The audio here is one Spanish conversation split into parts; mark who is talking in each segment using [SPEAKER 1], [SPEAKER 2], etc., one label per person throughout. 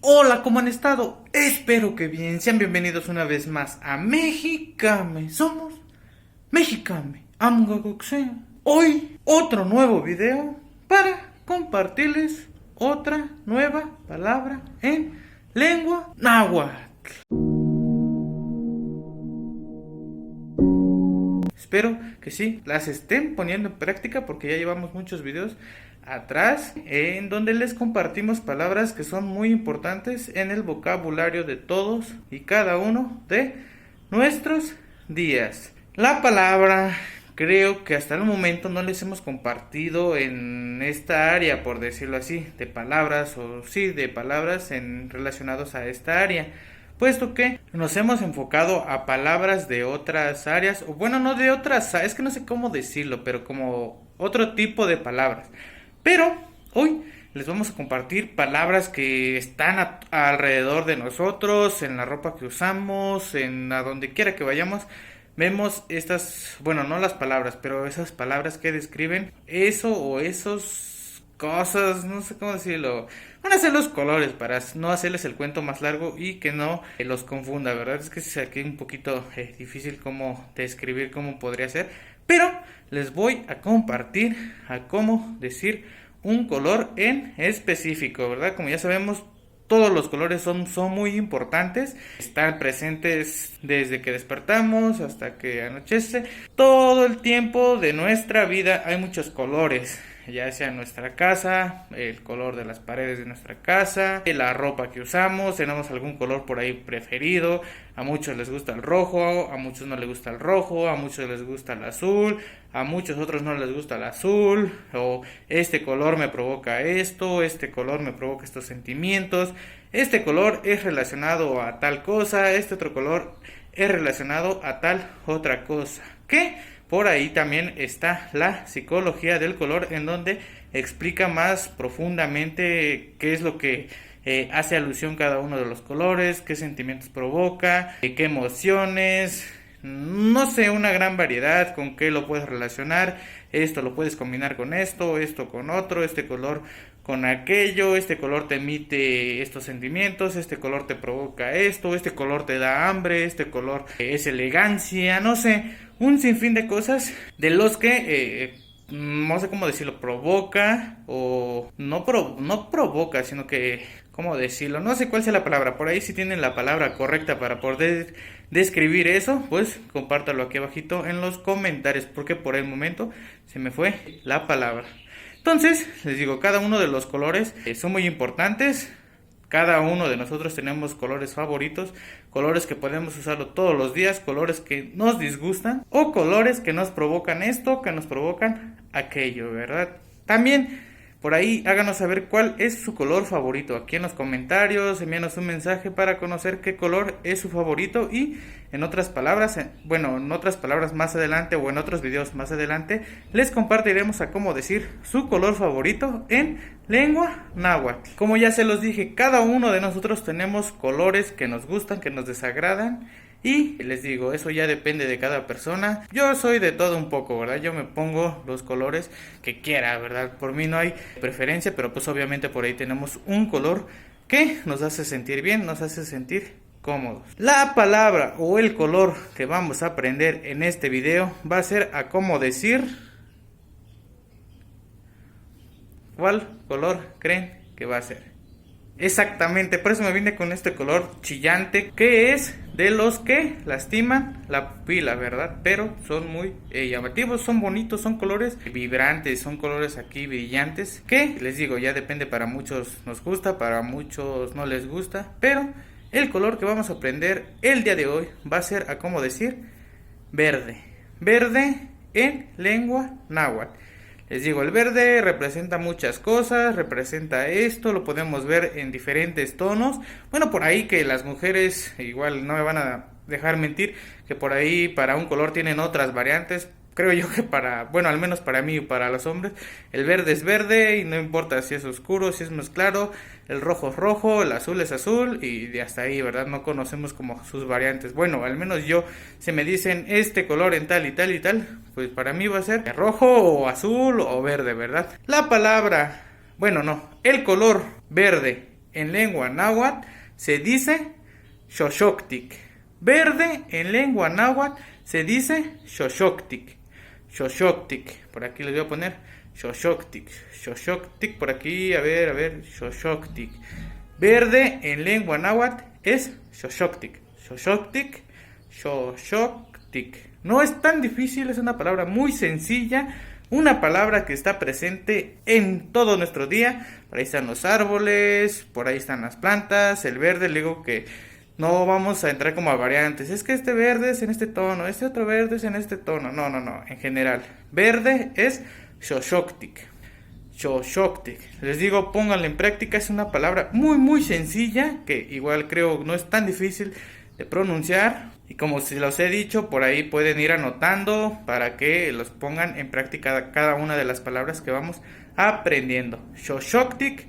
[SPEAKER 1] Hola, ¿cómo han estado? Espero que bien. Sean bienvenidos una vez más a Mexicame. Somos Mexicame. Amgagoxea. Hoy, otro nuevo video para compartirles otra nueva palabra en lengua náhuatl. Espero que sí las estén poniendo en práctica porque ya llevamos muchos videos atrás en donde les compartimos palabras que son muy importantes en el vocabulario de todos y cada uno de nuestros días. La palabra creo que hasta el momento no les hemos compartido en esta área, por decirlo así, de palabras o sí, de palabras relacionados a esta área, puesto que nos hemos enfocado a palabras de otras áreas, o bueno, no de otras, es que no sé cómo decirlo, pero como otro tipo de palabras. Pero hoy les vamos a compartir palabras que están alrededor de nosotros, en la ropa que usamos, en a donde quiera que vayamos. Vemos estas, bueno, no las palabras, pero esas palabras que describen eso o esos cosas, no sé cómo decirlo. Van a ser los colores para no hacerles el cuento más largo y que no los confunda, ¿verdad? Es que es aquí un poquito difícil cómo describir cómo podría ser, pero les voy a compartir a cómo decir un color en específico, ¿verdad? Como ya sabemos, todos los colores son muy importantes, están presentes desde que despertamos hasta que anochece. Todo el tiempo de nuestra vida hay muchos colores, ya sea en nuestra casa, el color de las paredes de nuestra casa, la ropa que usamos, tenemos algún color por ahí preferido. A muchos les gusta el rojo, a muchos no les gusta el rojo, a muchos les gusta el azul, a muchos otros no les gusta el azul, o este color me provoca esto, este color me provoca estos sentimientos, este color es relacionado a tal cosa, este otro color es relacionado a tal otra cosa. ¿Qué? Por ahí también está la psicología del color, en donde explica más profundamente qué es lo que hace alusión cada uno de los colores, qué sentimientos provoca, qué emociones, no sé, una gran variedad, con qué lo puedes relacionar, esto lo puedes combinar con esto, esto con otro, este color con aquello, este color te emite estos sentimientos, este color te provoca esto, este color te da hambre, este color es elegancia, no sé, un sinfín de cosas de los que no sé cómo decirlo, provoca o no provoca, sino que, ¿cómo decirlo? No sé cuál sea la palabra, por ahí si tienen la palabra correcta para poder describir eso, pues compártalo aquí abajito en los comentarios, porque por el momento se me fue la palabra. Entonces, les digo, cada uno de los colores son muy importantes. Cada uno de nosotros tenemos colores favoritos, colores que podemos usarlo todos los días, colores que nos disgustan o colores que nos provocan esto, que nos provocan aquello, ¿verdad? También por ahí háganos saber cuál es su color favorito aquí en los comentarios, envíanos un mensaje para conocer qué color es su favorito y en otras palabras, en otras palabras más adelante o en otros videos más adelante les compartiremos a cómo decir su color favorito en lengua náhuatl. Como ya se los dije, cada uno de nosotros tenemos colores que nos gustan, que nos desagradan. Y les digo, eso ya depende de cada persona. Yo soy de todo un poco, ¿verdad? Yo me pongo los colores que quiera, ¿verdad? Por mí no hay preferencia, pero pues obviamente por ahí tenemos un color que nos hace sentir bien, nos hace sentir cómodos. La palabra o el color que vamos a aprender en este video va a ser a cómo decir. ¿Cuál color creen que va a ser? Exactamente, por eso me vine con este color chillante, que es de los que lastiman la pupila, ¿verdad? Pero son muy llamativos, son bonitos, son colores vibrantes, son colores aquí brillantes, que les digo, ya depende, para muchos nos gusta, para muchos no les gusta, pero el color que vamos a aprender el día de hoy va a ser a cómo decir verde. Verde en lengua náhuatl. Les digo, el verde representa muchas cosas, representa esto, lo podemos ver en diferentes tonos. Bueno, por ahí que las mujeres, igual no me van a dejar mentir, que por ahí para un color tienen otras variantes. Creo yo que al menos para mí y para los hombres, el verde es verde y no importa si es oscuro, si es más claro, el rojo es rojo, el azul es azul y de hasta ahí, ¿verdad? No conocemos como sus variantes. Bueno, al menos yo, si me dicen este color en tal y tal y tal, pues para mí va a ser rojo o azul o verde, ¿verdad? La palabra, el color verde en lengua náhuatl se dice xoxoctic. Verde en lengua náhuatl se dice xoxoctic. Xoxoctic. Por aquí les voy a poner xoxoctic. Xoxoctic por aquí, a ver, xoxoctic. Verde en lengua náhuatl es xoxoctic. Xoxoctic, xoxoctic. No es tan difícil, es una palabra muy sencilla, una palabra que está presente en todo nuestro día. Por ahí están los árboles, por ahí están las plantas, el verde. Le digo que no vamos a entrar como a variantes. Es que este verde es en este tono, este otro verde es en este tono. No, en general. Verde es xoxoctic. Xoxoctic. Les digo, pónganlo en práctica, es una palabra muy sencilla, que igual creo no es tan difícil de pronunciar. Y como se los he dicho, por ahí pueden ir anotando para que los pongan en práctica cada una de las palabras que vamos aprendiendo. Xoxoctic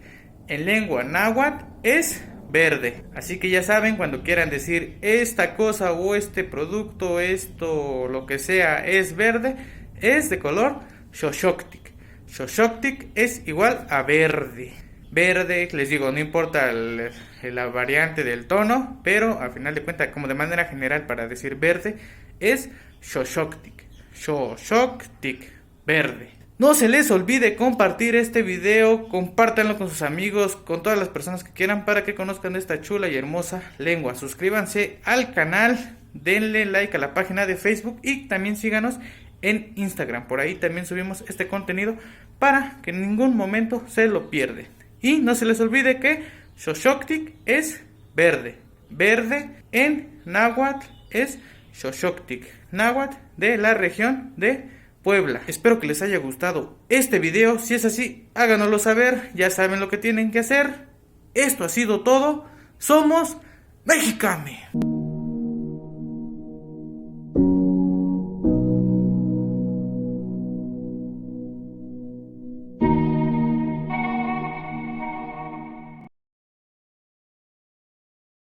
[SPEAKER 1] en lengua náhuatl es verde. Así que ya saben, cuando quieran decir esta cosa o este producto, esto, lo que sea, es verde, es de color xoxoctic. Xoxoctic es igual a verde. Verde, les digo, no importa la variante del tono, pero al final de cuentas, como de manera general para decir verde, es xoxoctic. Xoxoctic, verde. No se les olvide compartir este video, compártanlo con sus amigos, con todas las personas que quieran para que conozcan esta chula y hermosa lengua. Suscríbanse al canal, denle like a la página de Facebook y también síganos en Instagram. Por ahí también subimos este contenido para que en ningún momento se lo pierden. Y no se les olvide que xoxoctic es verde. Verde en náhuatl es xoxoctic. Náhuatl de la región de Puebla. Espero que les haya gustado este video. Si es así, háganoslo saber. Ya saben lo que tienen que hacer. Esto ha sido todo. Somos Mexicame.